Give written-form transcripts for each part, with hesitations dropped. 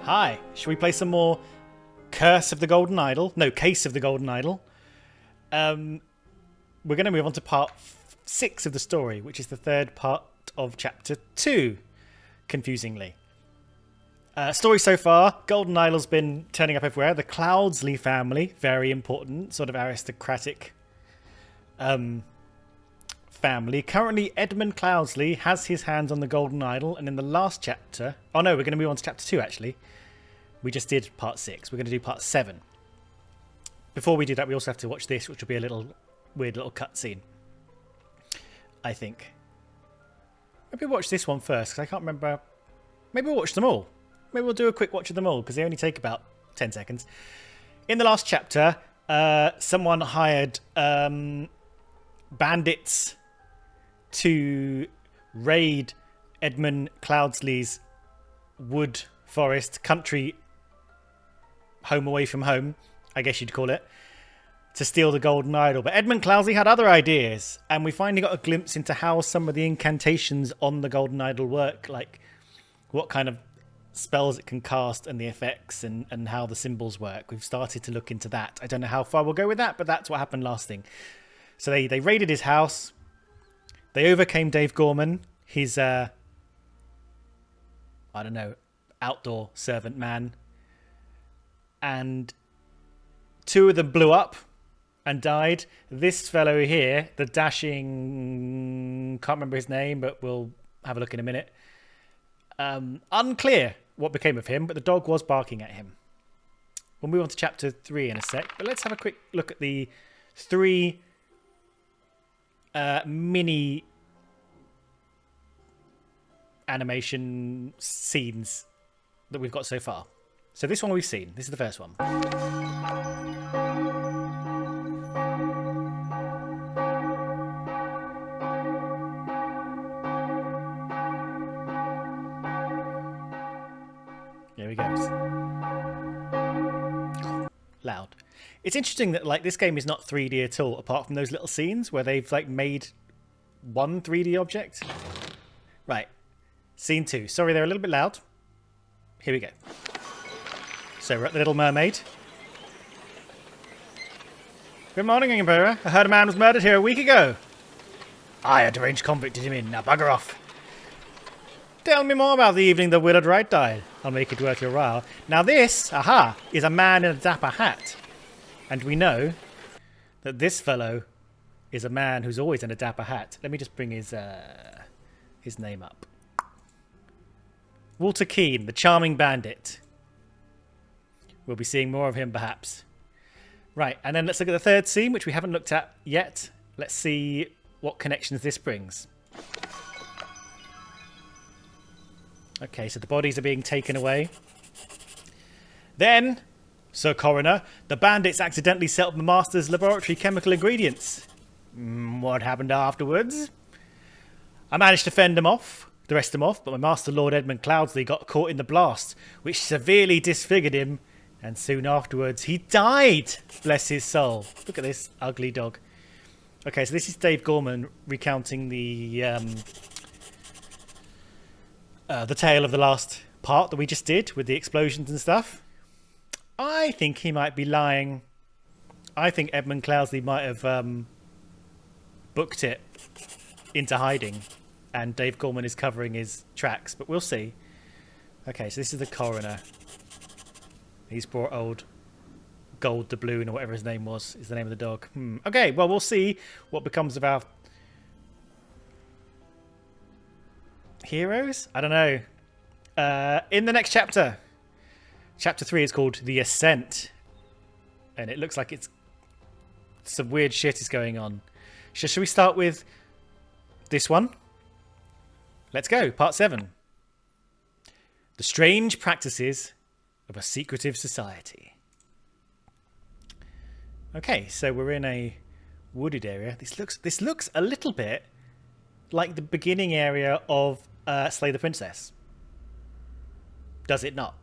Hi, shall we play some more Curse of the Golden Idol? No, Case of the Golden Idol. We're going to move on to part 6 of the story, which is the third part of chapter 2, confusingly. Story so far, Golden Idol's been turning up everywhere. The Cloudsley family, very important, sort of aristocratic family. Currently, Edmund Cloudsley has his hands on the Golden Idol, and in the last chapter... Oh no, we're going to move on to chapter 2, actually. We just did part 6. We're going to do part 7. Before we do that, we also have to watch this, which will be a little weird little cutscene, I think. Maybe we'll watch this one first, because I can't remember... Maybe we'll watch them all. Maybe we'll do a quick watch of them all, because they only take about 10 seconds. In the last chapter, someone hired bandits to raid Edmund Cloudsley's wood forest country home away from home, I guess you'd call it, to steal the Golden Idol. But Edmund Cloudsley had other ideas, and we finally got a glimpse into how some of the incantations on the Golden Idol work, like what kind of spells it can cast and the effects and how the symbols work. We've started to look into that. I don't know how far we'll go with that, but that's what happened last thing. So they raided his house. They overcame Dave Gorman, his, I don't know, outdoor servant man. And 2 of them blew up and died. This fellow here, the dashing... Can't remember his name, but we'll have a look in a minute. Unclear what became of him, but the dog was barking at him. We'll move on to chapter 3 in a sec, but let's have a quick look at the 3 mini animation scenes that we've got so far. So this one we've seen. This is the first one. Here he goes. Loud. It's interesting that like this game is not 3D at all, apart from those little scenes where they've like made one 3D object. Right. Scene 2. Sorry, they're a little bit loud. Here we go. So we're at the Little Mermaid. Good morning, Emperor. I heard a man was murdered here a week ago. I had deranged convict did him in. Now bugger off. Tell me more about the evening that Willard Wright died. I'll make it worth your while. Now this, aha, is a man in a dapper hat. And we know that this fellow is a man who's always in a dapper hat. Let me just bring his name up. Walter Keane, the charming bandit. We'll be seeing more of him, perhaps. Right, and then let's look at the third scene, which we haven't looked at yet. Let's see what connections this brings. Okay, so the bodies are being taken away. Then, Sir Coroner, the bandits accidentally set up the Master's laboratory chemical ingredients. What happened afterwards? I managed to fend them off. The rest of them off, but my master, Lord Edmund Cloudsley, got caught in the blast, which severely disfigured him, and soon afterwards he died. Bless his soul. Look at this ugly dog. Okay, so this is Dave Gorman recounting the tale of the last part that we just did with the explosions and stuff. I think he might be lying. I think Edmund Cloudsley might have booked it into hiding. And Dave Gorman is covering his tracks, but we'll see. Okay, so this is the coroner. He's brought old Gold Doubloon, or whatever his name was, is the name of the dog. Okay, well, we'll see what becomes of our heroes? I don't know. In the next chapter, chapter 3 is called The Ascent. And it looks like it's some weird shit is going on. Should we start with this one? Let's go, part 7. The strange practices of a secretive society. Okay, so we're in a wooded area. This looks a little bit like the beginning area of Slay the Princess. Does it not?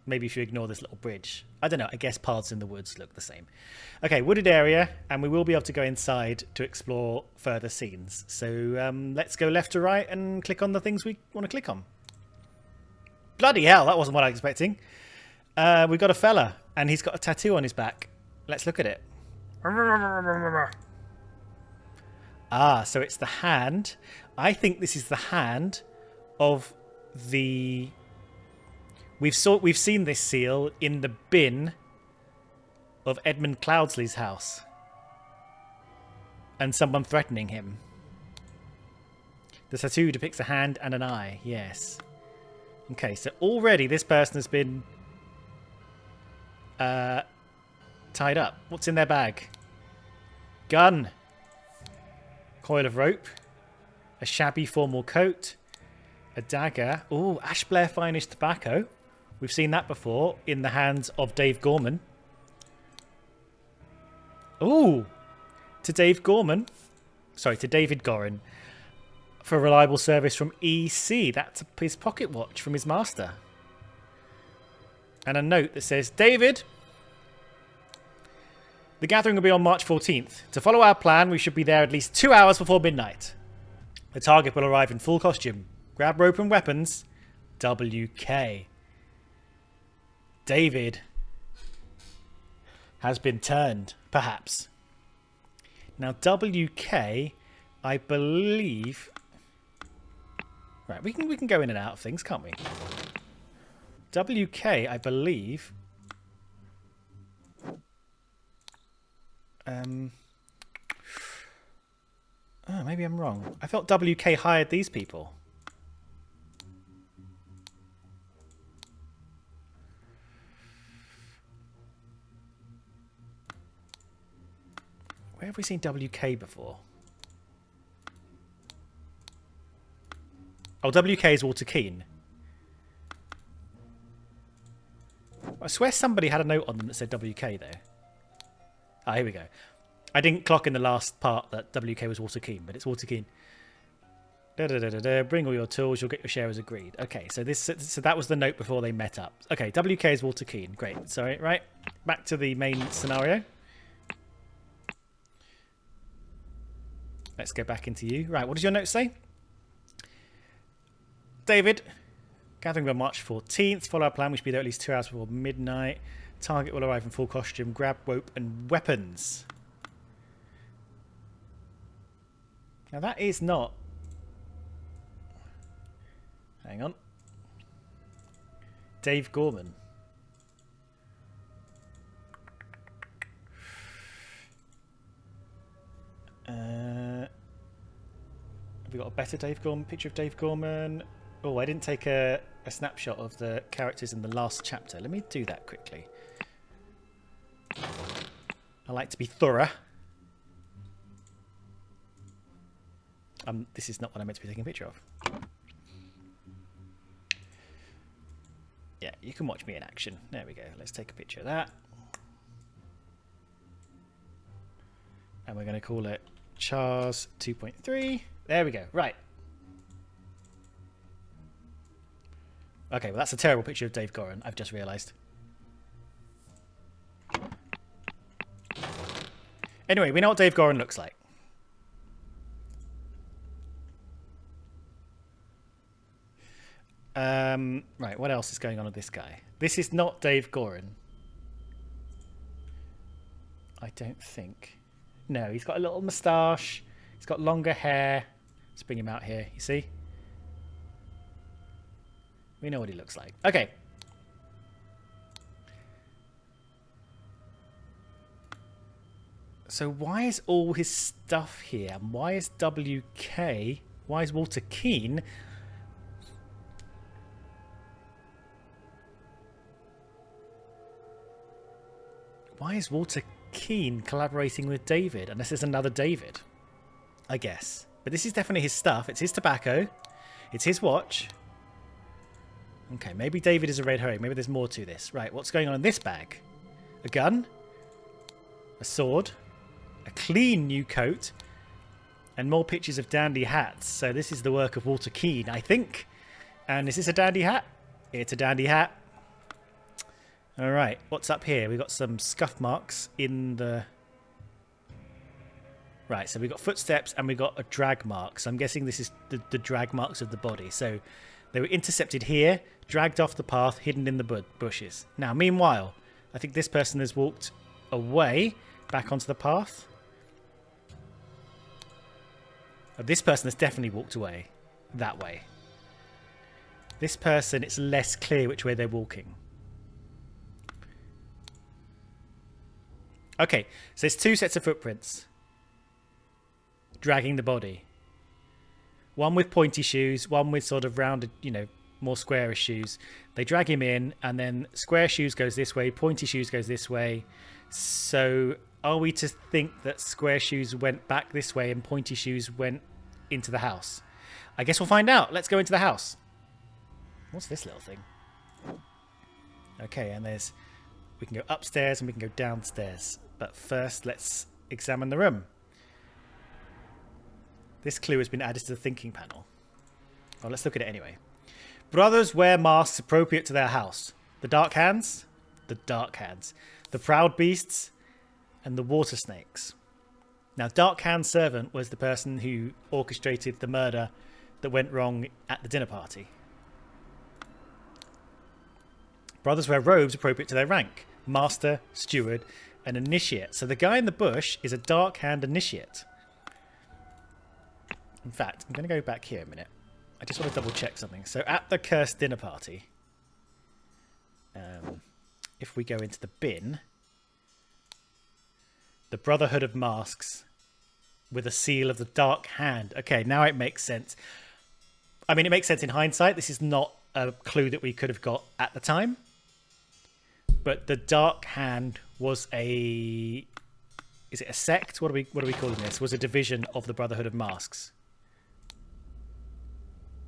Maybe if you ignore this little bridge. I don't know. I guess paths in the woods look the same. Okay, wooded area, and we will be able to go inside to explore further scenes. So let's go left to right and click on the things we want to click on. Bloody hell, that wasn't what I was expecting. We've got a fella, and he's got a tattoo on his back. Let's look at it. Ah, so it's the hand. I think this is the hand of the... We've seen this seal in the bin of Edmund Cloudsley's house. And someone threatening him. The tattoo depicts a hand and an eye, yes. Okay, so already this person has been tied up. What's in their bag? Gun. Coil of rope. A shabby formal coat. A dagger. Ooh, Ash Blair Finest tobacco. We've seen that before in the hands of Dave Gorman. Ooh. To Dave Gorman. Sorry, to David Gorin. For reliable service from EC. That's his pocket watch from his master. And a note that says, David, the gathering will be on March 14th. To follow our plan, we should be there at least 2 hours before midnight. The target will arrive in full costume. Grab rope and weapons. WK. David has been turned, perhaps. Now, WK, I believe... Right, we can go in and out of things, can't we? WK, I believe... Oh, maybe I'm wrong. I thought WK hired these people. Where have we seen WK before? Oh, WK is Walter Keane. I swear somebody had a note on them that said WK, though. Ah, here we go. I didn't clock in the last part that WK was Walter Keane, but it's Walter Keane. Bring all your tools, you'll get your share as agreed. Okay, so that was the note before they met up. Okay, WK is Walter Keane. Great. Sorry, right. Back to the main scenario. Let's go back into you. Right, what does your note say? David, gathering by March 14th. Follow our plan. We should be there at least 2 hours before midnight. Target will arrive in full costume. Grab rope and weapons. Now that is not... Hang on. Dave Gorman. Have we got a better Dave Gorman picture of Dave Gorman? Oh, I didn't take a snapshot of the characters in the last chapter. Let me do that quickly. I like to be thorough. This is not what I meant to be taking a picture of. Yeah, you can watch me in action. There we go. Let's take a picture of that. And we're going to call it Chars 2.3. There we go. Right. Okay, well, that's a terrible picture of Dave Gorin, I've just realised. Anyway, we know what Dave Gorin looks like. Right, what else is going on with this guy? This is not Dave Gorin. I don't think. No, he's got a little moustache. He's got longer hair. Let's bring him out here, you see? We know what he looks like. Okay. So why is all his stuff here? Why is WK? Why is Walter Keane? Why is Walter Keane collaborating with David? Unless there's another David, I guess. But this is definitely his stuff. It's his tobacco. It's his watch. Okay, maybe David is a red herring. Maybe there's more to this. Right, what's going on in this bag? A gun. A sword. A clean new coat. And more pictures of dandy hats. So this is the work of Walter Keane, I think. And is this a dandy hat? It's a dandy hat. Alright, what's up here? We've got some scuff marks in the... Right, so we've got footsteps and we've got a drag mark. So I'm guessing this is the drag marks of the body. So They were intercepted here, dragged off the path, hidden in the bushes. Now, meanwhile, I think this person has walked away, back onto the path. This person has definitely walked away that way. This person, it's less clear which way they're walking. Okay, so there's two sets of footprints dragging the body. One with pointy shoes, one with sort of rounded, you know, more squarish shoes. They drag him in, and then square shoes goes this way, pointy shoes goes this way. So are we to think that square shoes went back this way and pointy shoes went into the house? I guess we'll find out. Let's go into the house. What's this little thing? Okay, and we can go upstairs and we can go downstairs. But first, let's examine the room. This clue has been added to the thinking panel. Oh, let's look at it anyway. Brothers wear masks appropriate to their house. The Dark Hands, the Proud Beasts, and the Water Snakes. Now, Dark Hand Servant was the person who orchestrated the murder that went wrong at the dinner party. Brothers wear robes appropriate to their rank. Master, Steward, and Initiate. So the guy in the bush is a Dark Hand Initiate. In fact, I'm going to go back here a minute. I just want to double check something. So at the cursed dinner party, if we go into the bin, the Brotherhood of Masks with a seal of the Dark Hand. Okay, now it makes sense. I mean, it makes sense in hindsight. This is not a clue that we could have got at the time. But the Dark Hand was a... Is it a sect? What are we calling this? Was a division of the Brotherhood of Masks.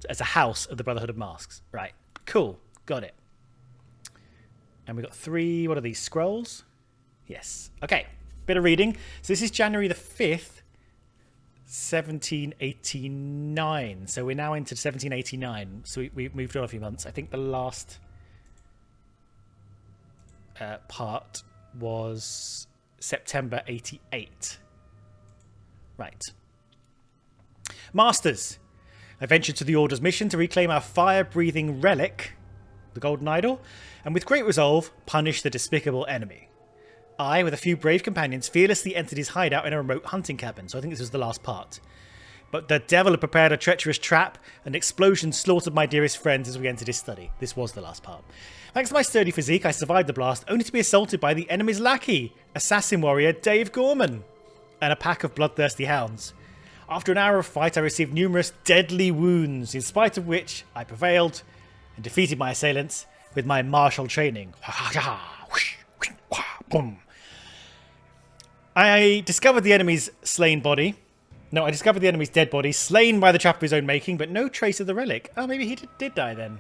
As a house of the Brotherhood of Masks. Right. Cool. Got it. And we've got 3... What are these? Scrolls? Yes. Okay. Bit of reading. So this is January the 5th, 1789. So we're now into 1789. So we moved on a few months. I think the last part was September 88. Right. Masters, I ventured to the Order's mission to reclaim our fire-breathing relic, the Golden Idol, and with great resolve, punish the despicable enemy. I, with a few brave companions, fearlessly entered his hideout in a remote hunting cabin, so I think this was the last part. But the devil had prepared a treacherous trap, and explosion slaughtered my dearest friends as we entered his study. This was the last part. Thanks to my sturdy physique, I survived the blast, only to be assaulted by the enemy's lackey, assassin warrior Dave Gorman, and a pack of bloodthirsty hounds. After an hour of fight, I received numerous deadly wounds, in spite of which I prevailed and defeated my assailants with my martial training. I discovered the enemy's slain body. No, I discovered the enemy's dead body, slain by the trap of his own making, but no trace of the relic. Oh, maybe he did die then.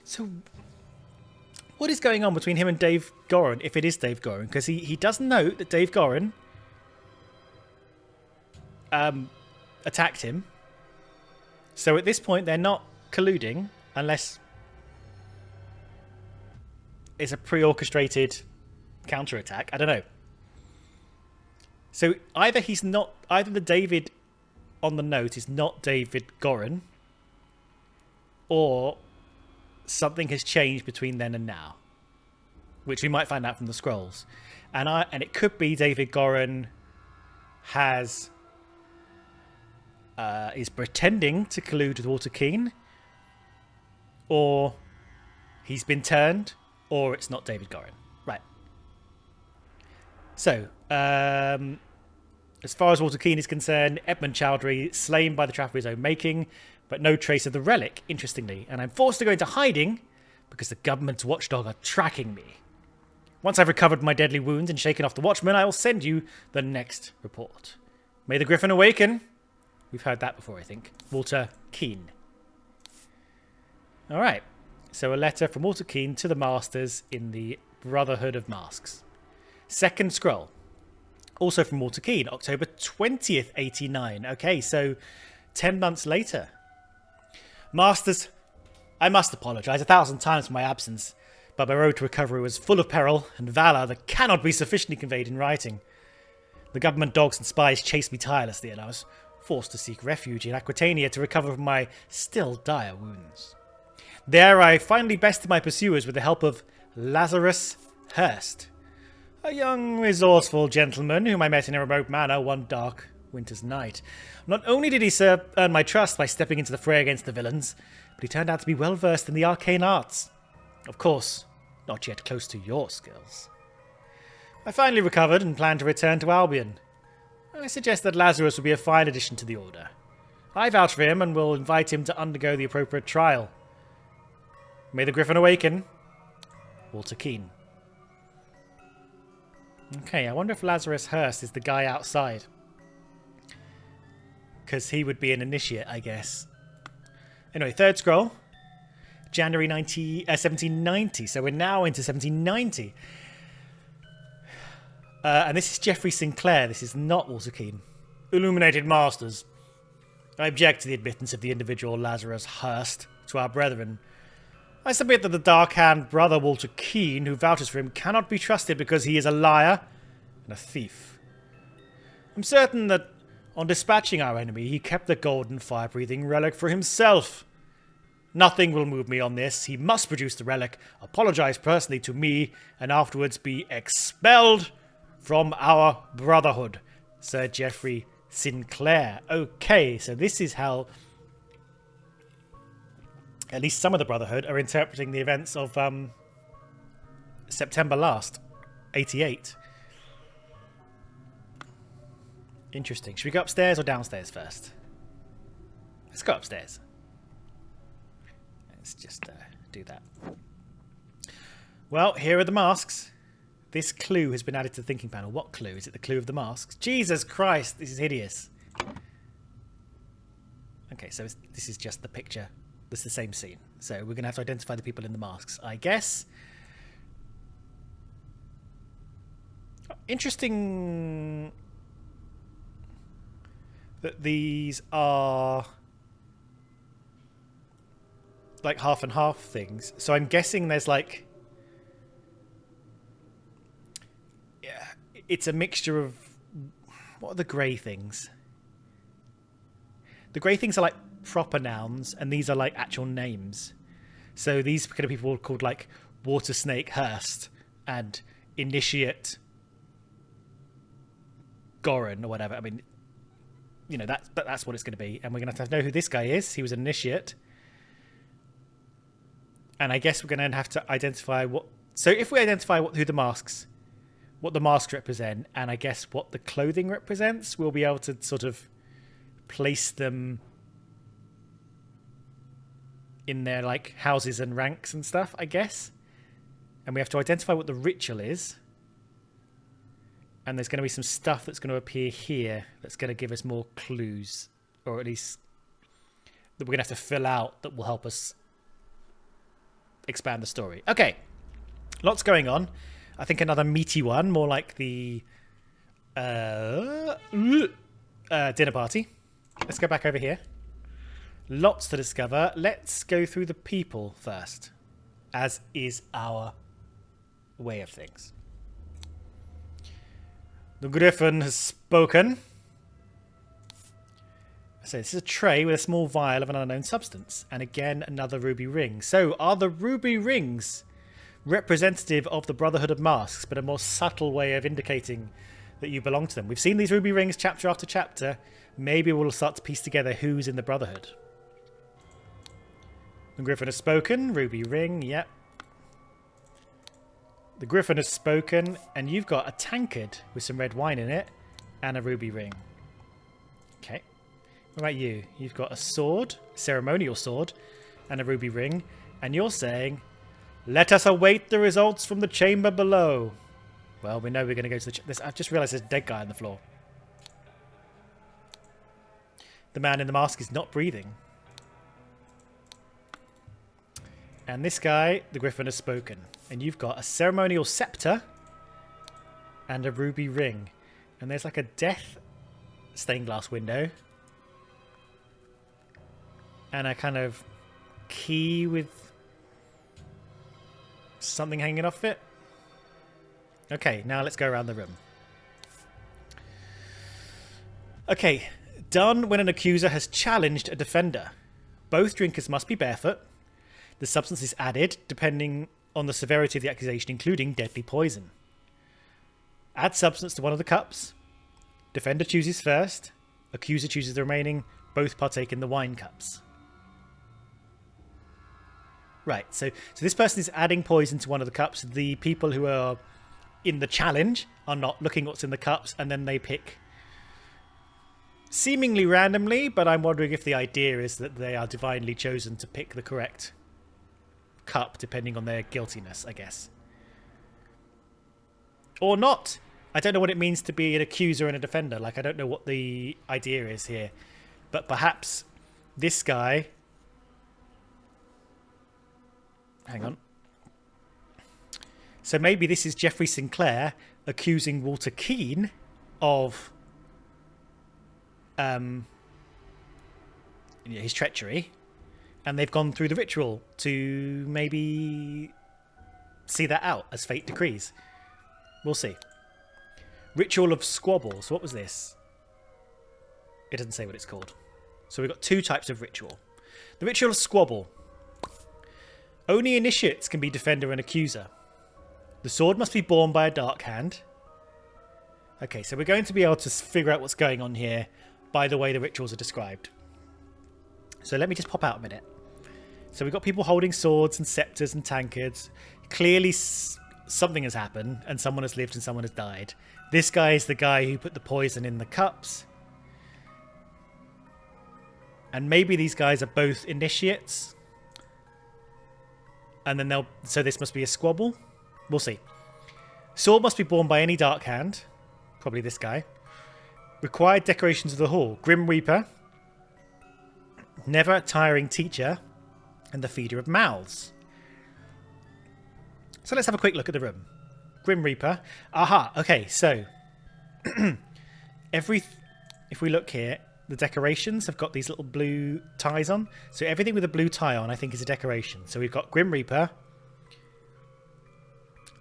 So, what is going on between him and Dave Gorin, if it is Dave Gorin? Because he does note that Dave Gorin attacked him. So at this point, they're not colluding, unless it's a pre-orchestrated counterattack. I don't know. So either the David on the note is not David Gorin, or something has changed between then and now, which we might find out from the scrolls. And it could be David Gorin is pretending to collude with Walter Keane, or he's been turned, or it's not David Gorin. Right. So, as far as Walter Keane is concerned, Edmund Chowdhury slain by the trap of his own making, but no trace of the relic, interestingly. And I'm forced to go into hiding because the government's watchdog are tracking me. Once I've recovered my deadly wounds and shaken off the watchman, I will send you the next report. May the Griffin awaken. We've heard that before, I think. Walter Keane. All right. So a letter from Walter Keane to the Masters in the Brotherhood of Masks. Second scroll. Also from Walter Keane, October 20th, 89. Okay, so 10 months later. Masters, I must apologise 1,000 times for my absence, but my road to recovery was full of peril and valour that cannot be sufficiently conveyed in writing. The government dogs and spies chased me tirelessly, and I was forced to seek refuge in Aquitania to recover from my still dire wounds. There I finally bested my pursuers with the help of Lazarus Hurst, a young, resourceful gentleman whom I met in a remote manor one dark winter's night. Not only did he earn my trust by stepping into the fray against the villains, but he turned out to be well versed in the arcane arts. Of course, not yet close to your skills. I finally recovered and planned to return to Albion. I suggest that Lazarus would be a fine addition to the Order. I vouch for him and will invite him to undergo the appropriate trial. May the Griffin awaken. Walter Keane. Okay, I wonder if Lazarus Hurst is the guy outside. Because he would be an initiate, I guess. Anyway, third scroll. January 1790. So we're now into 1790. And this is Geoffrey Sinclair. This is not Walter Keane. Illuminated Masters. I object to the admittance of the individual Lazarus Hurst to our brethren. I submit that the dark-hand brother Walter Keane, who vouches for him, cannot be trusted because he is a liar and a thief. I'm certain that on dispatching our enemy, he kept the golden fire-breathing relic for himself. Nothing will move me on this. He must produce the relic, apologize personally to me, and afterwards be expelled from our Brotherhood. Sir Geoffrey Sinclair. Okay, so this is how at least some of the Brotherhood are interpreting the events of September last, 88. Interesting. Should we go upstairs or downstairs first? Let's go upstairs. Let's just do that. Well, here are the masks. This clue has been added to the thinking panel. What clue? Is it the clue of the masks? Jesus Christ, this is hideous. Okay, so this is just the picture. This is the same scene. So we're going to have to identify the people in the masks, I guess. Interesting that these are like half and half things. So I'm guessing there's like... yeah, it's a mixture of... what are the grey things? The grey things are like proper nouns, and these are like actual names. So these kind of people are called like Water Snake Hurst and Initiate Goran or whatever. I mean, you know, that's what it's going to be. And we're going to have to know who this guy is. He was an initiate. And I guess we're going to have to identify what... so if we identify what the masks represent, and I guess what the clothing represents, we'll be able to sort of place them in their like houses and ranks and stuff, I guess. And we have to identify what the ritual is. And there's going to be some stuff that's going to appear here that's going to give us more clues, or at least that we're going to have to fill out, that will help us expand the story. Okay, lots going on. I think another meaty one, more like the dinner party. Let's go back over here. Lots to discover. Let's go through the people first, as is our way of things. The Griffin has spoken. So this is a tray with a small vial of an unknown substance. And again, another ruby ring. So are the ruby rings representative of the Brotherhood of Masks, but a more subtle way of indicating that you belong to them? We've seen these ruby rings chapter after chapter. Maybe we'll start to piece together who's in the Brotherhood. The Griffin has spoken. Ruby ring, yep. The Griffin has spoken, and you've got a tankard with some red wine in it and a ruby ring. Okay. What about you? You've got a sword, ceremonial sword, and a ruby ring, and you're saying, "Let us await the results from the chamber below." Well, we know we're going to go to the... I've just realised there's a dead guy on the floor. The man in the mask is not breathing. And this guy, the Griffin, has spoken. And you've got a ceremonial scepter and a ruby ring. And there's like a death stained glass window. And a kind of key with something hanging off it. Okay, now let's go around the room. Okay, Done when an accuser has challenged a defender. Both drinkers must be barefoot. The substance is added depending on the severity of the accusation, including deadly poison. Add substance to one of the cups. Defender chooses first. Accuser chooses the remaining. Both partake in the wine cups. Right, so this person is adding poison to one of the cups. The people who are in the challenge are not looking what's in the cups, and then they pick seemingly randomly, but I'm wondering if the idea is that they are divinely chosen to pick the correct cup depending on their guiltiness, I guess. Or not. I don't know what it means to be an accuser and a defender. Like, I don't know what the idea is here. But perhaps this guy... Hang on. So maybe this is Geoffrey Sinclair accusing Walter Keane of his treachery, and they've gone through the ritual to maybe see that out as fate decrees. We'll see. Ritual of Squabble. So what was this? It doesn't say what it's called. So we've got two types of ritual. The Ritual of Squabble. Only initiates can be defender and accuser. The sword must be borne by a dark hand. Okay, so we're going to be able to figure out what's going on here by the way the rituals are described. So let me just pop out a minute. So we've got people holding swords and scepters and tankards. Clearly something has happened and someone has lived and someone has died. This guy is the guy who put the poison in the cups. And maybe these guys are both initiates. And then so this must be a squabble. We'll see. Sword must be borne by any dark hand. Probably this guy. Required decorations of the hall. Grim Reaper. Never tiring teacher. And the feeder of mouths. So let's have a quick look at the room. Grim Reaper. Aha. Okay, so. If we look here, the decorations have got these little blue ties on. So everything with a blue tie on, I think, is a decoration. So we've got Grim Reaper,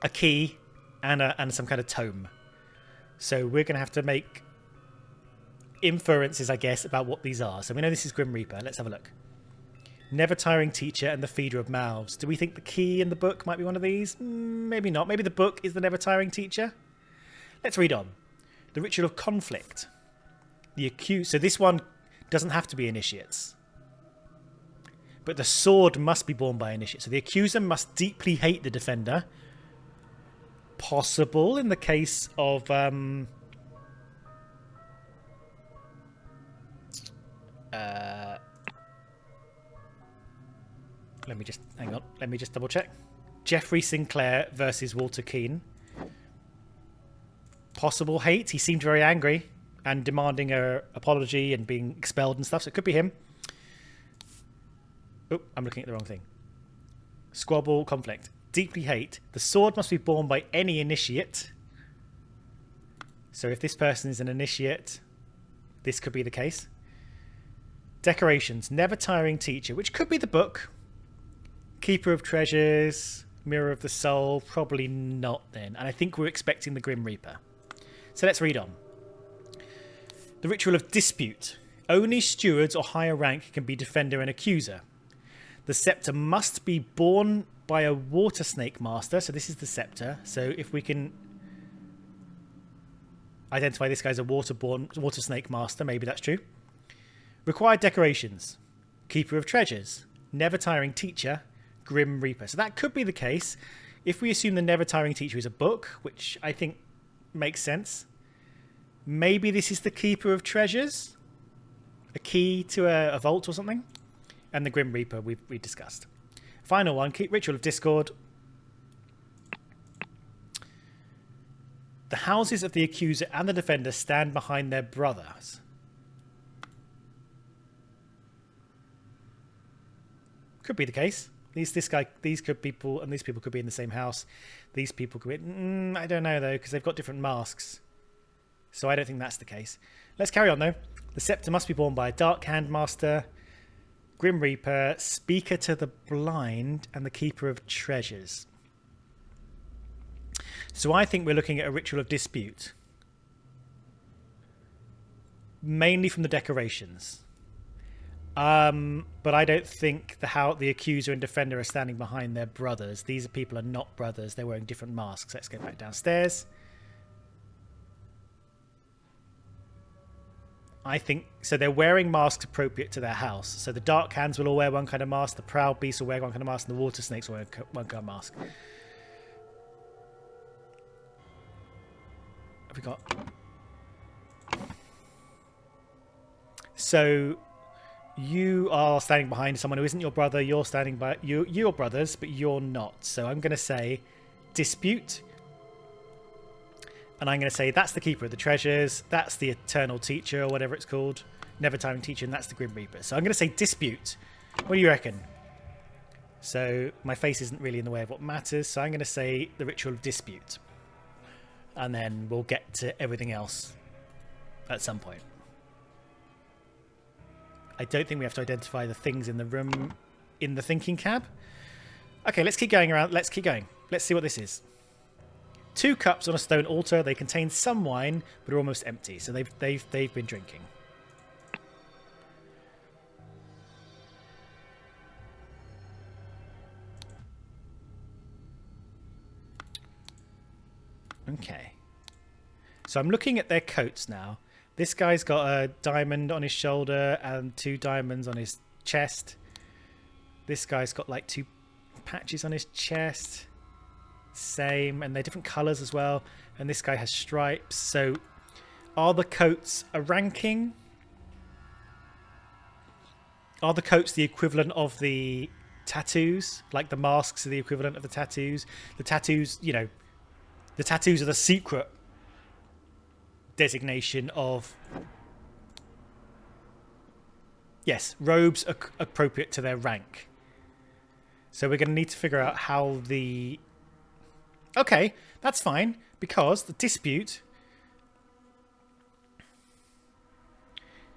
a key, and some kind of tome. So we're going to have to make inferences, I guess, about what these are. So we know this is Grim Reaper. Let's have a look. Never tiring teacher and the feeder of mouths. Do we think the key in the book might be one of these? Maybe not. Maybe the book is the never tiring teacher. Let's read on. The Ritual of Conflict. So this one doesn't have to be initiates. But the sword must be borne by initiates. So the accuser must deeply hate the defender. Possible in the case of... let me just... Hang on. Let me just double check. Geoffrey Sinclair versus Walter Keane. Possible hate. He seemed very angry and demanding an apology and being expelled and stuff. So it could be him. Oh, I'm looking at the wrong thing. Squabble, conflict. Deeply hate. The sword must be borne by any initiate. So if this person is an initiate, this could be the case. Decorations. Never tiring teacher, which could be the book. Keeper of treasures. Mirror of the soul. Probably not then. And I think we're expecting the Grim Reaper. So let's read on. The Ritual of Dispute. Only stewards or higher rank can be defender and accuser. The scepter must be borne by a water snake master. So this is the scepter. So if we can identify this guy's a water snake master, maybe that's true. Required decorations. Keeper of treasures. Never tiring teacher. Grim Reaper. So that could be the case. If we assume the never tiring teacher is a book, which I think makes sense. Maybe this is the Keeper of Treasures? A key to a vault or something? And the Grim Reaper we discussed. Final one, Ritual of Discord. The houses of the accuser and the defender stand behind their brothers. Could be the case. These people could be in the same house. These people could be... I don't know, though, because they've got different masks. So I don't think that's the case. Let's carry on, though. The scepter must be borne by a dark hand master, Grim Reaper, Speaker to the Blind, and the Keeper of Treasures. So I think we're looking at a Ritual of Dispute. mainly from the decorations. But I don't think the accuser and defender are standing behind their brothers. These people are not brothers. They're wearing different masks. Let's go back downstairs. I think so. They're wearing masks appropriate to their house. So the Dark Hands will all wear one kind of mask. The Proud Beasts will wear one kind of mask, and the Water Snakes will wear one kind of mask. Have we got? So you are standing behind someone who isn't your brother. You're standing by you're brothers, but you're not. So I'm going to say dispute. And I'm going to say that's the Keeper of the Treasures, that's the Eternal Teacher, or whatever it's called, Never-Timing Teacher, and that's the Grim Reaper. So I'm going to say dispute. What do you reckon? So my face isn't really in the way of what matters, so I'm going to say the Ritual of Dispute. And then we'll get to everything else at some point. I don't think we have to identify the things in the room in the thinking cab. Okay, let's keep going around. Let's keep going. Let's see what this is. 2 cups on a stone altar. They contain some wine, but are almost empty. So they've been drinking. Okay. So I'm looking at their coats now. This guy's got a diamond on his shoulder and 2 diamonds on his chest. This guy's got like 2 patches on his chest. Same, and they're different colours as well. And this guy has stripes. So are the coats a ranking? Are the coats the equivalent of the tattoos? Like the masks are the equivalent of the tattoos? The tattoos, you know, the tattoos are the secret designation of... Yes, robes are appropriate to their rank. So we're going to need to figure out how the... Okay, that's fine, because the dispute...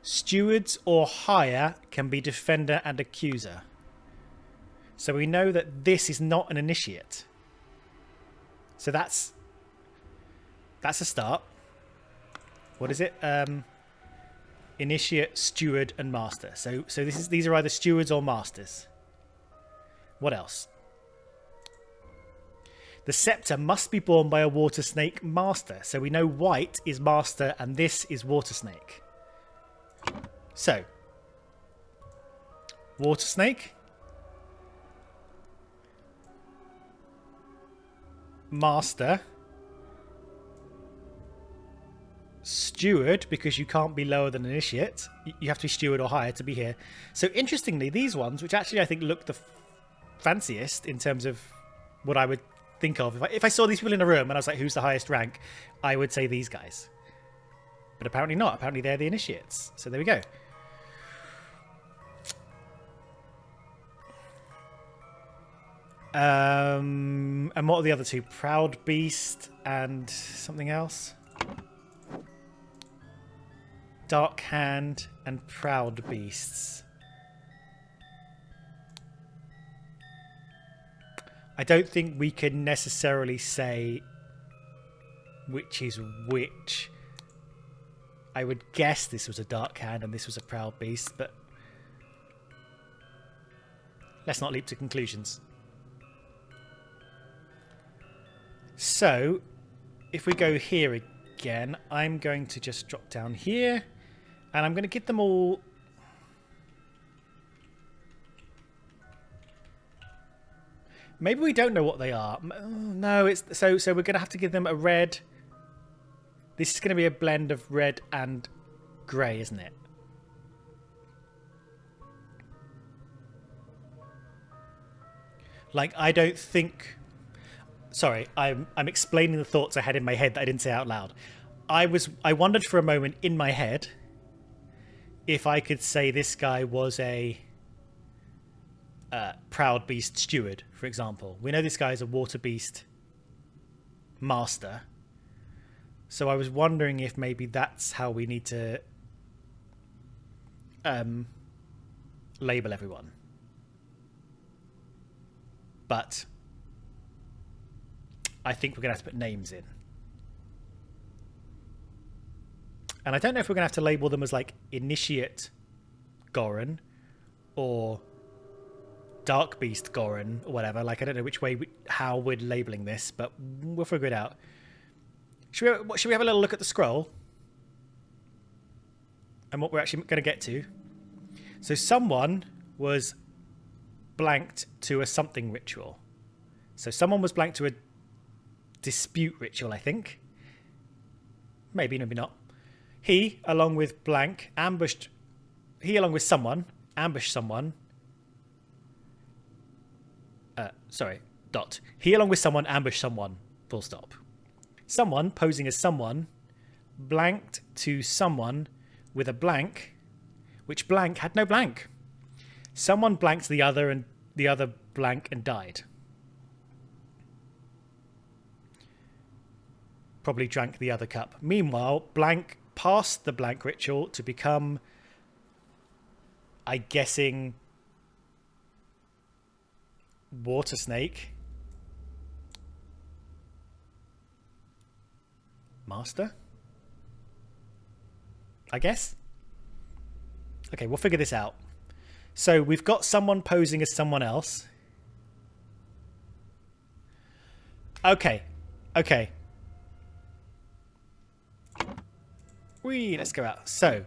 Stewards or higher can be defender and accuser. So we know that this is not an initiate. So that's a start. What is it? Initiate, steward, and master. So these are either stewards or masters. What else? The scepter must be borne by a water snake master. So we know white is master and this is water snake. So, water snake, master, steward, because you can't be lower than initiate. You have to be steward or higher to be here. So interestingly, these ones, which actually I think look the fanciest in terms of what I would think of. If I saw these people in a room and I was like, who's the highest rank? I would say these guys. But apparently not. Apparently they're the initiates. So there we go. And what are the other 2? Proud Beast and something else? Dark Hand and Proud Beasts. I don't think we can necessarily say which is which. I would guess this was a Dark Hand and this was a Proud Beast, but let's not leap to conclusions. So, if we go here again, I'm going to just drop down here, and I'm going to get them all... Maybe we don't know what they are. No, it's so we're going to have to give them a red... This is going to be a blend of red and grey, isn't it? Like, I don't think... Sorry, I'm explaining the thoughts I had in my head that I didn't say out loud. I wondered for a moment in my head if I could say this guy was a Proud Beast steward, for example. We know this guy is a Water Beast master. So I was wondering if maybe that's how we need to label everyone. But I think we're going to have to put names in. And I don't know if we're going to have to label them as like Initiate Goran or Dark Beast Goran or whatever. Like, I don't know which way, how we're labeling this, but we'll figure it out. Should we have a little look at the scroll? And what we're actually going to get to. So someone was blanked to a something ritual. So someone was blanked to a dispute ritual, I think. Maybe, maybe not. He, along with blank, ambushed... He, along with someone, ambushed someone... dot. He, along with someone, ambushed someone. Full stop. Someone, posing as someone, blanked to someone with a blank, which blank had no blank. Someone blanked the other and the other blank and died. Probably drank the other cup. Meanwhile, blank passed the blank ritual to become, I'm guessing, water snake. Master? I guess? Okay, we'll figure this out. So we've got someone posing as someone else. Okay. Okay. Let's go out. So,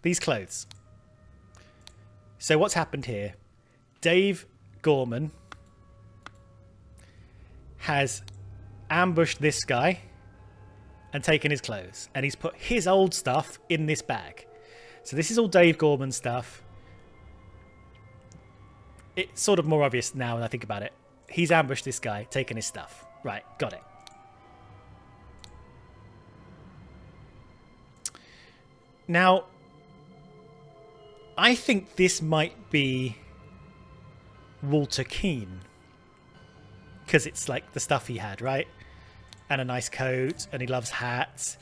these clothes. So what's happened here? Dave Gorman has ambushed this guy and taken his clothes. And he's put his old stuff in this bag. So this is all Dave Gorman stuff. It's sort of more obvious now when I think about it. He's ambushed this guy, taken his stuff. Right, got it. Now, I think this might be Walter Keane. Because it's like the stuff he had, right? And a nice coat, and he loves hats.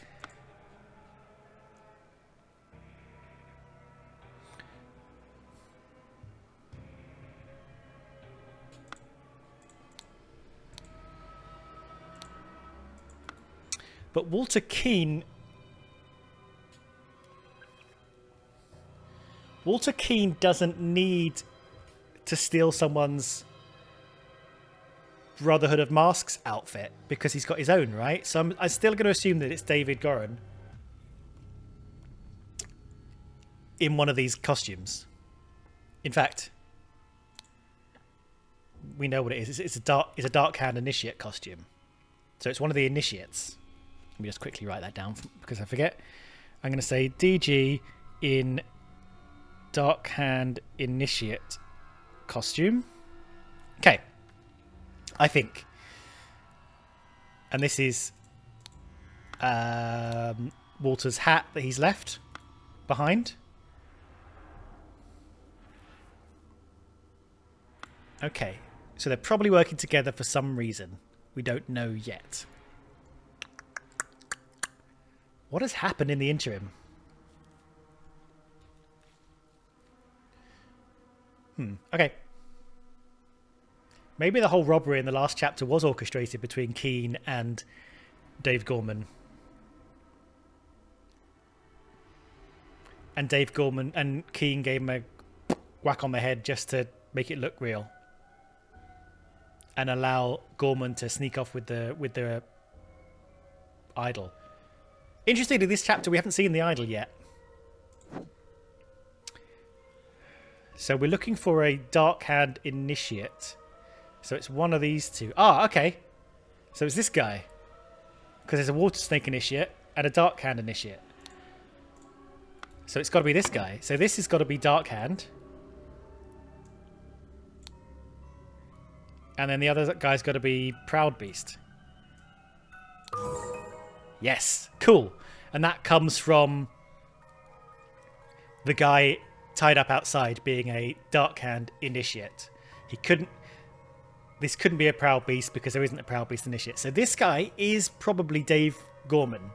But Walter Keane doesn't need to steal someone's Brotherhood of Masks outfit because he's got his own, right? So I'm still going to assume that it's David Goran in one of these costumes. In fact, we know what it is. It's a Dark Hand Initiate costume. So it's one of the Initiates. Let me just quickly write that down because I forget. I'm going to say DG in Dark Hand Initiate costume. Okay. I think. And this is Walter's hat that he's left behind. Okay. So they're probably working together for some reason. We don't know yet. What has happened in the interim? Okay. Maybe the whole robbery in the last chapter was orchestrated between Keane and Dave Gorman. And Dave Gorman and Keane gave him a whack on the head just to make it look real. And allow Gorman to sneak off with the idol. Interestingly, this chapter we haven't seen the idol yet. So we're looking for a Dark Hand Initiate. So it's one of these two. Ah, okay. So it's this guy. Because there's a Water Snake Initiate and a Dark Hand Initiate. So it's got to be this guy. So this has got to be Dark Hand. And then the other guy's got to be Proud Beast. Yes. Cool. And that comes from the guy tied up outside being a Dark Hand Initiate. This couldn't be a Proud Beast because there isn't a Proud Beast Initiate. So this guy is probably Dave Gorman.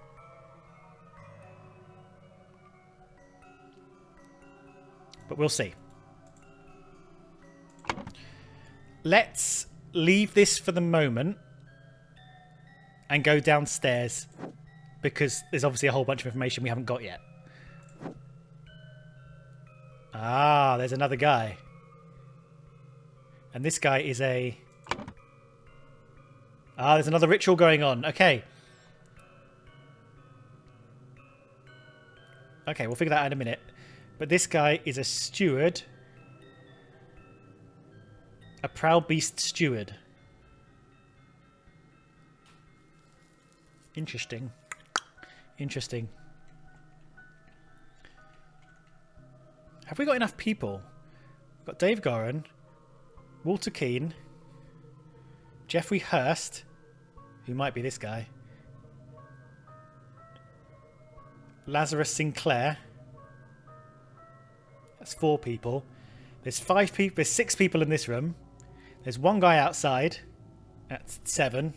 But we'll see. Let's leave this for the moment and go downstairs because there's obviously a whole bunch of information we haven't got yet. Ah, there's another guy. And this guy is a... Ah, there's another ritual going on. Okay. Okay, we'll figure that out in a minute. But this guy is a steward. A proud beast steward. Interesting. Interesting. Have we got enough people? We've got Dave Goran, Walter Keane, Jeffrey Hurst, who might be this guy, Lazarus Sinclair. That's 4 people. There's 5 people. There's 6 people in this room. There's 1 guy outside. That's 7.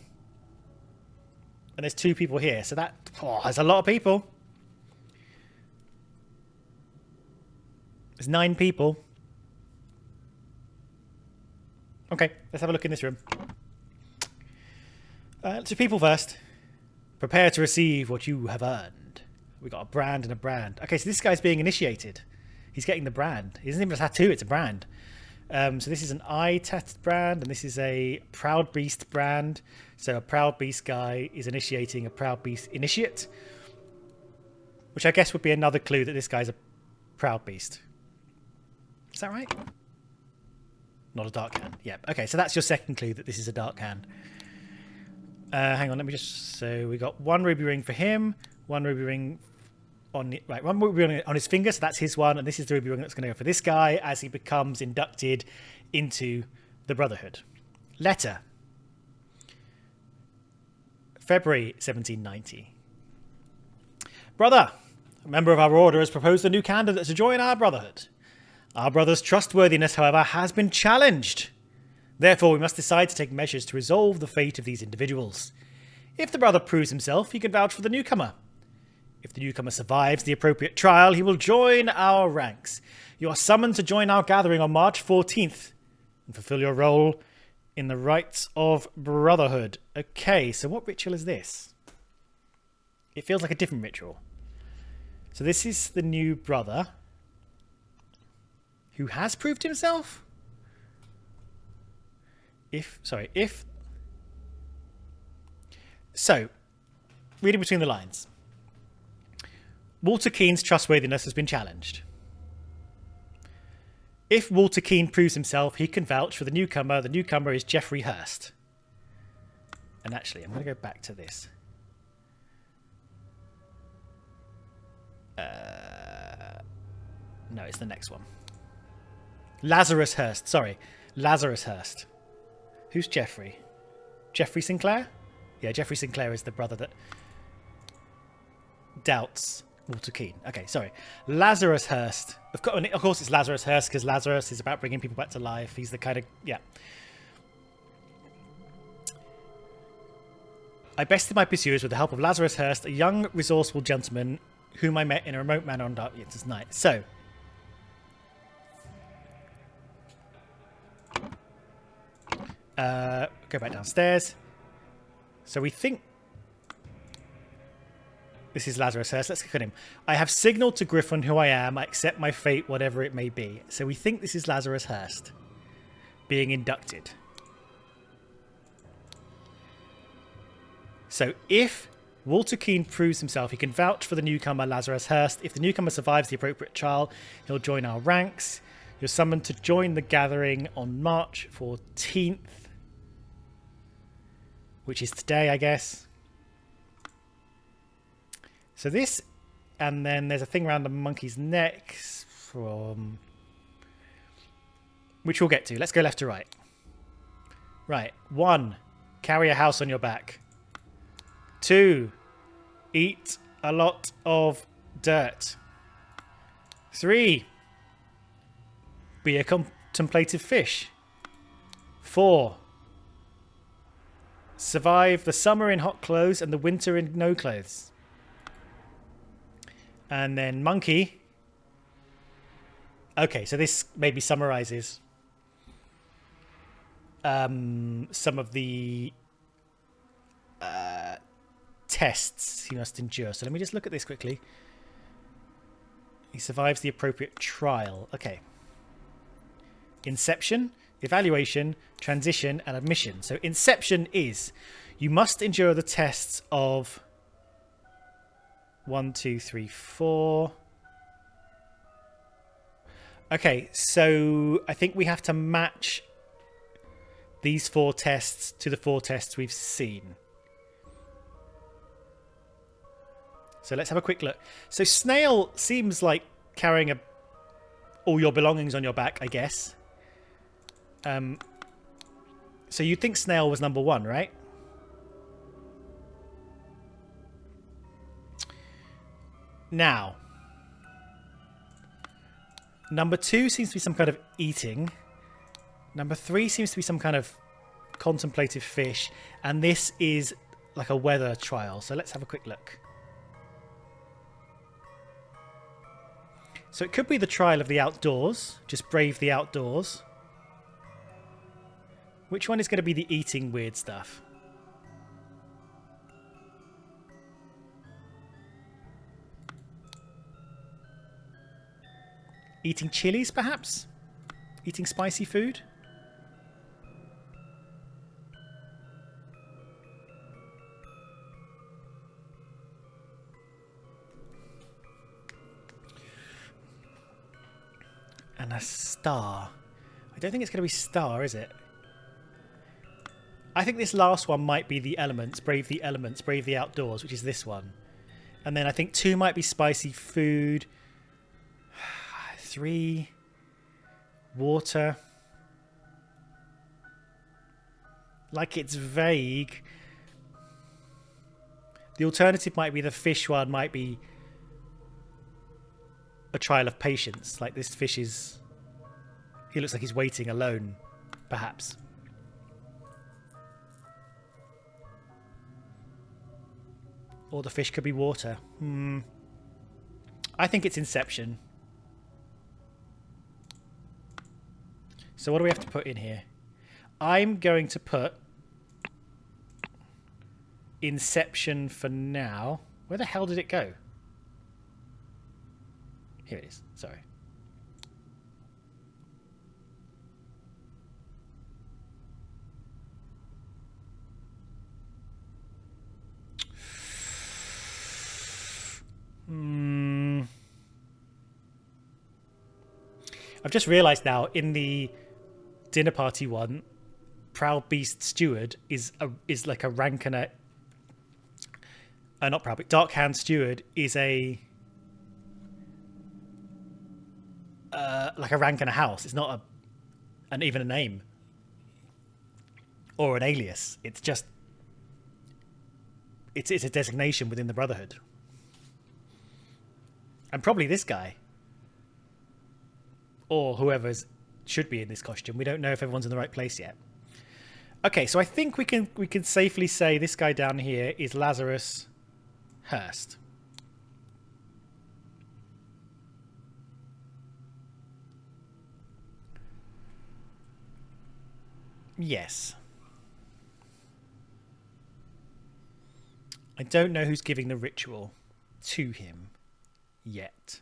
And there's 2 people here. So that's a lot of people. There's 9 people. Okay, let's have a look in this room. To people first. Prepare to receive what you have earned. We got a brand and a brand. Okay, so this guy's being initiated. He's getting the brand. It isn't even a tattoo, it's a brand. So this is an eye tattooed brand, and this is a Proud Beast brand. So a Proud Beast guy is initiating a Proud Beast initiate, which I guess would be another clue that this guy's a Proud Beast. Is that right? Not a dark hand. Yep. Okay, so that's your second clue that this is a dark hand. Hang on, let me just... So we got 1 ruby ring for him, 1 ruby ring on... Right, 1 ruby ring on his finger, so that's his one, and this is the ruby ring that's going to go for this guy as he becomes inducted into the Brotherhood. Letter. February 1790. Brother, a member of our order has proposed a new candidate to join our Brotherhood. Our brother's trustworthiness, however, has been challenged. Therefore, we must decide to take measures to resolve the fate of these individuals. If the brother proves himself, he can vouch for the newcomer. If the newcomer survives the appropriate trial, he will join our ranks. You are summoned to join our gathering on March 14th and fulfill your role in the rites of Brotherhood. Okay, so what ritual is this? It feels like a different ritual. So this is the new brother who has proved himself? So, reading between the lines. Walter Keane's trustworthiness has been challenged. If Walter Keane proves himself, he can vouch for the newcomer. The newcomer is Jeffrey Hurst. And actually, I'm going to go back to this. No, it's the next one. Lazarus Hurst. Sorry. Lazarus Hurst. Who's Jeffrey? Jeffrey Sinclair? Yeah, Jeffrey Sinclair is the brother that doubts Walter Keane. Okay, sorry. Lazarus Hurst. Of course it's Lazarus Hurst because Lazarus is about bringing people back to life. He's the kind of... Yeah. I bested my pursuers with the help of Lazarus Hurst, a young, resourceful gentleman whom I met in a remote manor on dark winter's night. So... go back downstairs. So we think this is Lazarus Hurst. Let's click on him. I have signaled to Griffin who I am. I accept my fate, whatever it may be. So we think this is Lazarus Hurst being inducted. So if Walter Keane proves himself, he can vouch for the newcomer Lazarus Hurst. If the newcomer survives the appropriate trial, he'll join our ranks. You're summoned to join the gathering on March 14th. Which is today, I guess. So this, and then there's a thing around the monkey's neck from... which we'll get to. Let's go left to right. Right. 1. Carry a house on your back. 2. Eat a lot of dirt. 3. Be a contemplative fish. 4. Survive the summer in hot clothes and the winter in no clothes. And then monkey. Okay, so this maybe summarizes some of the tests he must endure. So let me just look at this quickly. He survives the appropriate trial. Okay. Inception, evaluation, transition, and admission. So inception is you must endure the tests of 1, 2, 3, 4. Okay, so I think we have to match these 4 tests to the 4 tests we've seen. So let's have a quick look. So snail seems like carrying all your belongings on your back, I guess. So you'd think snail was number 1, right? Now, number 2 seems to be some kind of eating. Number 3 seems to be some kind of contemplative fish. And this is like a weather trial. So let's have a quick look. So it could be the trial of the outdoors. Just brave the outdoors. Which one is going to be the eating weird stuff? Eating chilies, perhaps? Eating spicy food? And a star. I don't think it's going to be star, is it? I think this last one might be the elements, brave the outdoors, which is this one. And then I think 2 might be spicy food. 3, water. Like it's vague. The alternative might be the fish one, might be a trial of patience. Like this fish is... He looks like he's waiting alone, perhaps. Or the fish could be water. I think it's Inception. So what do we have to put in here? I'm going to put Inception for now. Where the hell did it go? Here it is. Sorry. I've just realised now in the dinner party one, Proud Beast Steward is like a rank and a not Proud Beast, Dark Hand Steward is a like a rank and a house. It's not even a name or an alias. It's just it's a designation within the Brotherhood. And probably this guy. Or whoever should be in this costume. We don't know if everyone's in the right place yet. Okay, so I think we can safely say this guy down here is Lazarus Hurst. Yes. I don't know who's giving the ritual to him yet.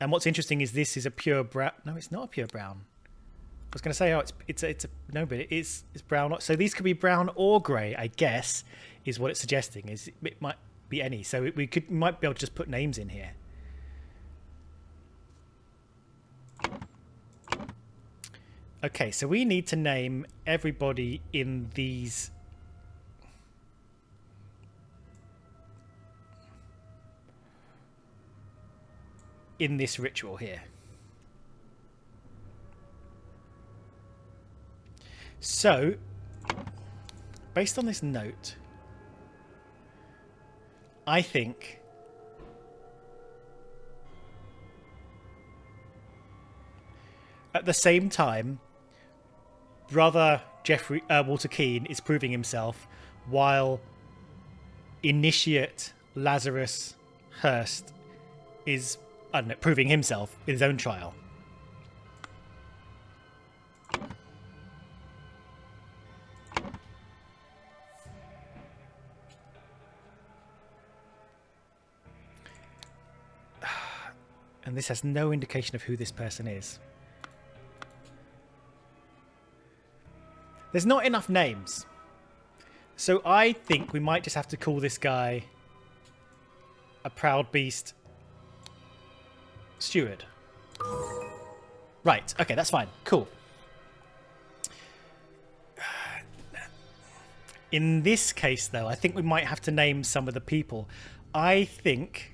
And what's interesting is this is a pure brown. No, it's not a pure brown. I was going to say, oh, it's a no, but it's brown. So these could be brown or grey, I guess, is what it's suggesting. Is it might be any. So we might be able to just put names in here. Okay, so we need to name everybody in these. In this ritual here. So, based on this note, I think at the same time, brother Walter Keane is proving himself while initiate Lazarus Hurst is, I don't know, proving himself in his own trial. And this has no indication of who this person is. There's not enough names. So I think we might just have to call this guy a Proud Beast Steward. Right, okay, that's fine. Cool. In this case, though, I think we might have to name some of the people. I think...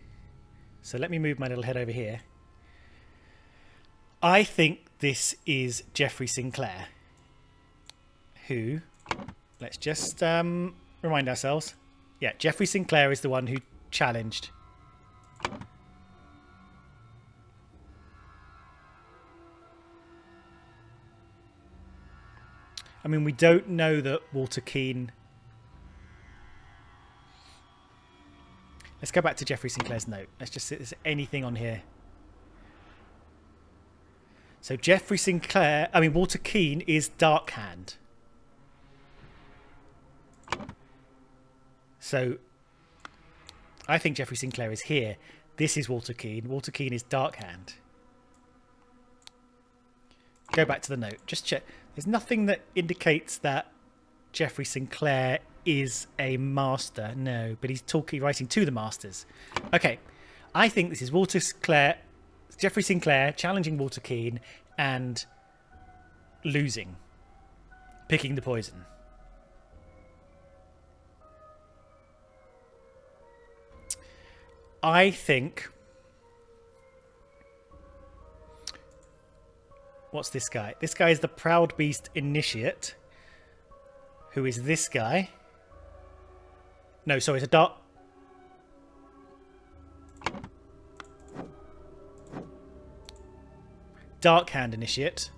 So let me move my little head over here. I think this is Jeffrey Sinclair, who... Let's just remind ourselves. Yeah, Jeffrey Sinclair is the one who challenged. I mean, we don't know that Walter Keane... Let's go back to Jeffrey Sinclair's note. Let's just see if there's anything on here. So Walter Keane is Dark Hand. So I think Jeffrey Sinclair is here. This is Walter Keane. Walter Keane is Dark Hand. Go back to the note. Just check. There's nothing that indicates that Jeffrey Sinclair is a master. No, but he's writing to the masters. Okay. I think this is Jeffrey Sinclair challenging Walter Keane and losing. Picking the poison. I think... What's this guy? This guy is the Proud Beast Initiate. Who is this guy? No, sorry, it's a Dark Hand Initiate.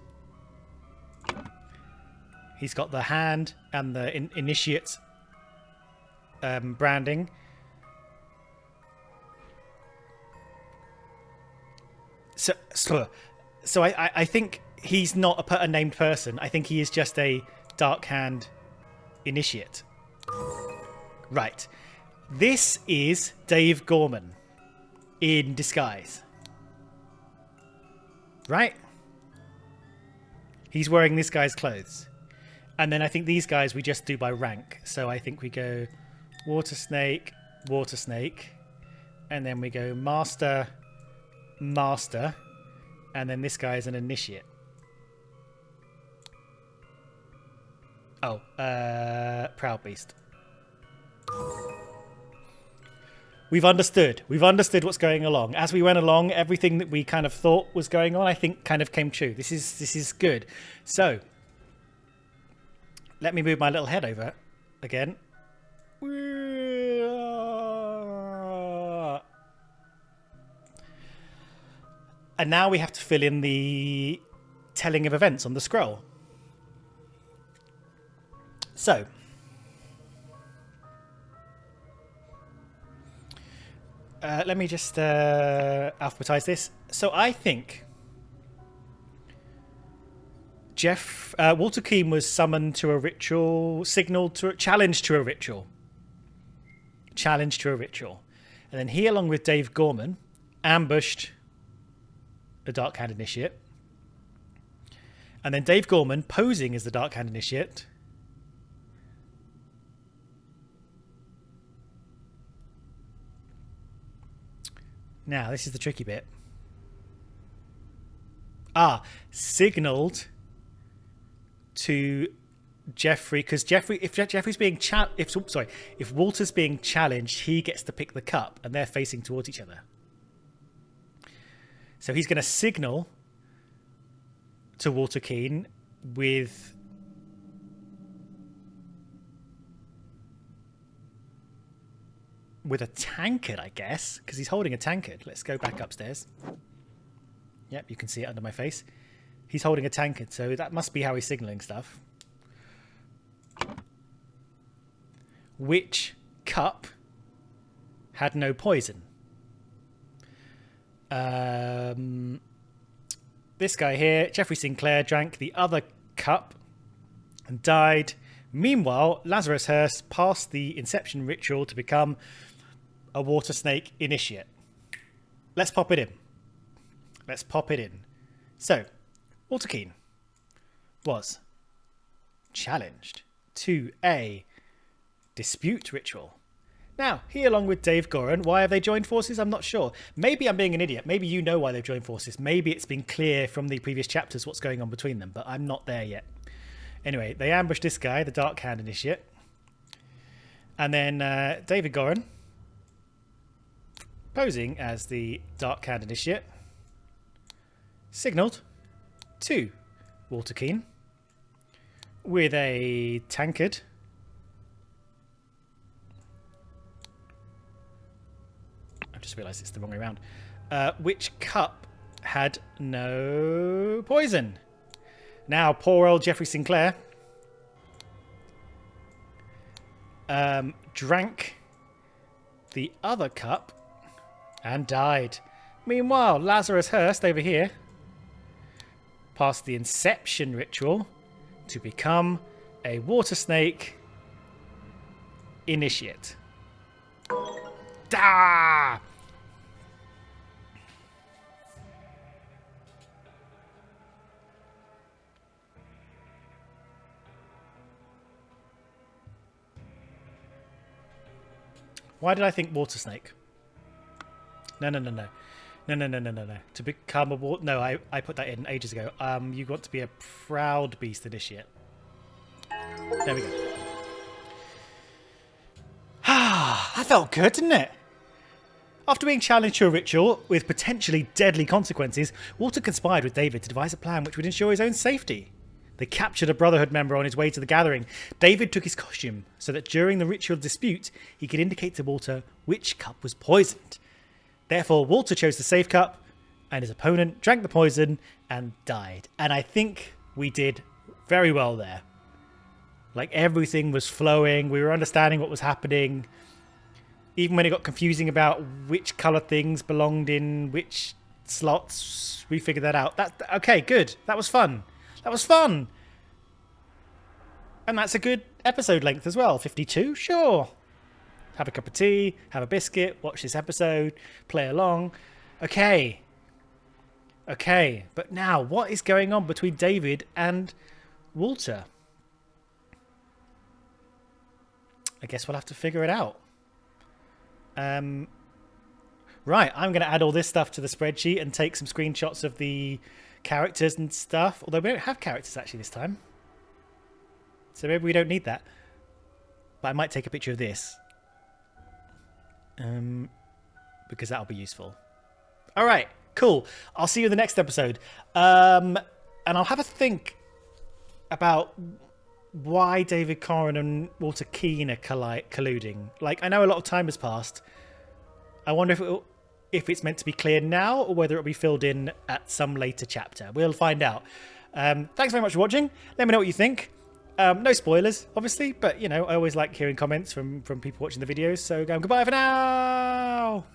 He's got the hand and the Initiate branding. So I think he's not a named person. I think he is just a Dark Hand Initiate. Right. This is Dave Gorman in disguise. Right? He's wearing this guy's clothes. And then I think these guys we just do by rank. So I think we go Water Snake, and then we go Master, and then this guy is an Initiate. Oh, Proud Beast. We've understood what's going along. As we went along, everything that we kind of thought was going on, I think kind of came true. This is good. So, let me move my little head over again. And now we have to fill in the telling of events on the scroll. So, let me just alphabetize this. So I think Walter Keane was summoned to a ritual, challenged to a ritual. And then he, along with Dave Gorman, ambushed the Dark Hand Initiate. And then Dave Gorman, posing as the Dark Hand Initiate, now, this is the tricky bit. Signaled to Jeffrey, because if Walter's being challenged, he gets to pick the cup, and they're facing towards each other. So he's going to signal to Walter Keane with a tankard, I guess, because he's holding a tankard. Let's go back upstairs. Yep, you can see it under my face. He's holding a tankard, so that must be how he's signaling stuff. Which cup had no poison? This guy here, Jeffrey Sinclair, drank the other cup and died. Meanwhile, Lazarus Hurst passed the Inception ritual to become a Water Snake Initiate. Let's pop it in. Let's pop it in. So, Walter Keane was challenged to a dispute ritual. Now, he along with Dave Goran, why have they joined forces? I'm not sure. Maybe I'm being an idiot. Maybe you know why they've joined forces. Maybe it's been clear from the previous chapters what's going on between them, but I'm not there yet. Anyway, they ambush this guy, the Dark Hand Initiate. And then David Goran, posing as the Dark Hand Initiate, signalled to Walter Keane with a tankard. I've just realised it's the wrong way around. Which cup had no poison. Now, poor old Geoffrey Sinclair drank the other cup and died. Meanwhile, Lazarus Hurst over here passed the Inception ritual to become a water snake initiate. Da! Why did I think water snake? No. No. To become a water... No, I put that in ages ago. You want to be a proud beast initiate. There we go. That felt good, didn't it? After being challenged to a ritual with potentially deadly consequences, Walter conspired with David to devise a plan which would ensure his own safety. They captured a Brotherhood member on his way to the gathering. David took his costume so that during the ritual dispute, he could indicate to Walter which cup was poisoned. Therefore, Walter chose the safe cup, and his opponent drank the poison and died. And I think we did very well there. Like, everything was flowing. We were understanding what was happening. Even when it got confusing about which colour things belonged in which slots, we figured that out. Okay, good. That was fun. That was fun. And that's a good episode length as well. 52? Sure. Have a cup of tea, have a biscuit, watch this episode, play along. Okay. But now, what is going on between David and Walter? I guess we'll have to figure it out. Right, I'm going to add all this stuff to the spreadsheet and take some screenshots of the characters and stuff. Although we don't have characters actually this time. So maybe we don't need that. But I might take a picture of this. Because that'll be useful. Alright, cool. I'll see you in the next episode. And I'll have a think about why David Corran and Walter Keane are colluding. Like, I know a lot of time has passed. I wonder if it's meant to be clear now or whether it'll be filled in at some later chapter. We'll find out. Thanks very much for watching. Let me know what you think. No spoilers, obviously, but, you know, I always like hearing comments from people watching the videos. So, goodbye for now!